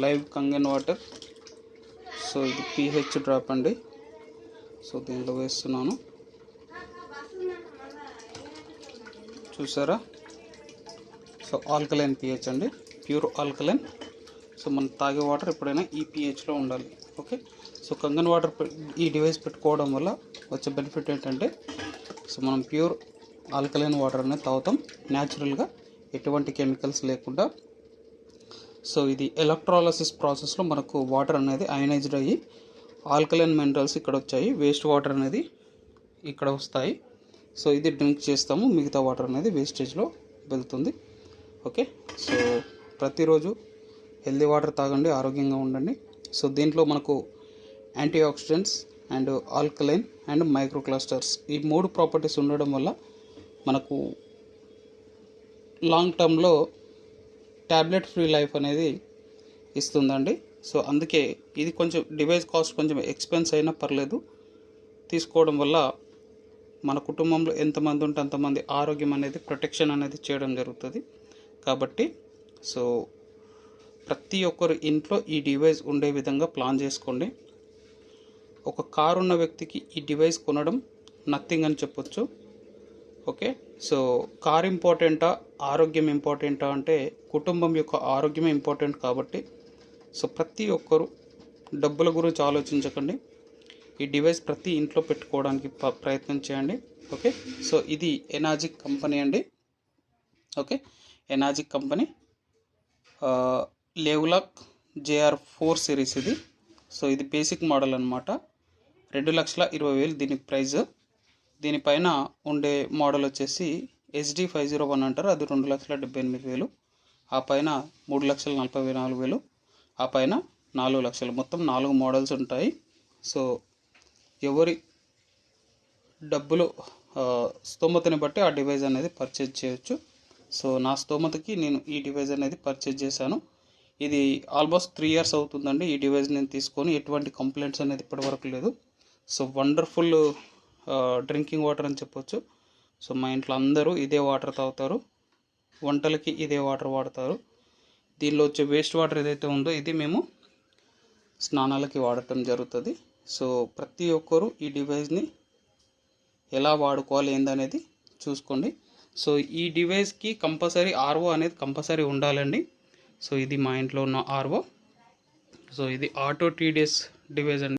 Live Kangen water. So ఇది pH drop అండి. So దీంట్లో వేస్తున్నాను, చూసారా. సో ఆల్కలైన్ pH అండి, ప్యూర్ ఆల్కలైన్. సో మనం తాగే వాటర్ ఎప్పుడైనా ఈ pHలో ఉండాలి. ఓకే. సో కంగన్ వాటర్ ఈ డివైస్ పెట్టుకోవడం వల్ల వచ్చే బెనిఫిట్ ఏంటంటే, సో మనం ప్యూర్ ఆల్కలైన్ వాటర్ అనేది తాగుతాం న్యాచురల్గా, ఎటువంటి కెమికల్స్ లేకుండా. సో ఇది ఎలక్ట్రాలసిస్ ప్రాసెస్లో మనకు వాటర్ అనేది అయనైజ్డ్ అయ్యి ఆల్కలైన్ మినరల్స్ ఇక్కడ వచ్చాయి, వేస్ట్ వాటర్ అనేది ఇక్కడ వస్తాయి. సో ఇది డ్రింక్ చేస్తాము, మిగతా వాటర్ అనేది వేస్టేజ్లో వెళ్తుంది. ఓకే. సో ప్రతిరోజు హెల్దీ వాటర్ తాగండి, ఆరోగ్యంగా ఉండండి. సో దీంట్లో మనకు antioxidants and alkaline and micro clusters, ఈ 3 ప్రాపర్టీస్ ఉండడం వల్ల మనకు లాంగ్ టర్మ్లో ట్యాబ్లెట్ ఫ్రీ లైఫ్ అనేది ఇస్తుందండి. సో అందుకే ఇది కొంచెం డివైస్ కాస్ట్ కొంచెం ఎక్స్పెన్స్ అయినా పర్లేదు, తీసుకోవడం వల్ల మన కుటుంబంలో ఎంతమంది ఉంటే అంతమంది ఆరోగ్యం అనేది ప్రొటెక్షన్ అనేది చేయడం జరుగుతుంది. కాబట్టి సో ప్రతి ఒక్కరు ఇంట్లో ఈ డివైస్ ఉండే విధంగా ప్లాన్ చేసుకోండి. ఒక కారు ఉన్న వ్యక్తికి ఈ డివైస్ కొనడం నథింగ్ అని చెప్పొచ్చు. ఓకే. సో కార్ ఇంపార్టెంటా, ఆరోగ్యం ఇంపార్టెంటా అంటే కుటుంబం యొక్క ఆరోగ్యమే ఇంపార్టెంట్. కాబట్టి సో ప్రతి ఒక్కరు డబ్బుల గురించి ఆలోచించకండి, ఈ డివైస్ ప్రతి ఇంట్లో పెట్టుకోవడానికి ప్రయత్నం చేయండి. ఓకే. సో ఇది ఎనాజిక్ కంపెనీ అండి. ఓకే. ఎనాజిక్ కంపెనీ లెవ్లాక్ JR4 సిరీస్ ఇది. సో ఇది బేసిక్ మోడల్ అనమాట. 2,20,000 దీనికి ప్రైస్. దీనిపైన ఉండే మోడల్ వచ్చేసి SD501 అంటారు, అది 2,78,000. ఆ పైన 3,44,000, ఆ పైన 4 లక్షలు, మొత్తం 4 మోడల్స్ ఉంటాయి. సో ఎవరి డబ్బులు స్తోమతని బట్టి ఆ డివైస్ అనేది పర్చేజ్ చేయొచ్చు. సో నా స్తోమతకి నేను ఈ డివైస్ అనేది పర్చేజ్ చేశాను. ఇది ఆల్మోస్ట్ 3 ఇయర్స్ అవుతుందండి ఈ డివైస్ నేను తీసుకొని, ఎటువంటి కంప్లైంట్స్ అనేది ఇప్పటివరకు లేదు. సో వండర్ఫుల్ డ్రింకింగ్ వాటర్ అని చెప్పొచ్చు. సో మా ఇంట్లో అందరూ ఇదే వాటర్ తాగుతారు, వంటలకి ఇదే వాటర్ వాడతారు. దీనిలో వచ్చే వేస్ట్ వాటర్ ఏదైతే ఉందో ఇది మేము స్నానాలకి వాడటం జరుగుతుంది. సో ప్రతి ఒక్కరూ ఈ డివైస్ని ఎలా వాడుకోవాలి ఏందనేది చూసుకోండి. సో ఈ డివైస్కి కంపల్సరీ RO అనేది కంపల్సరీ ఉండాలండి. సో ఇది మా ఇంట్లో ఉన్న RO. సో ఇది ఆటో TDS డివైస్ అండి.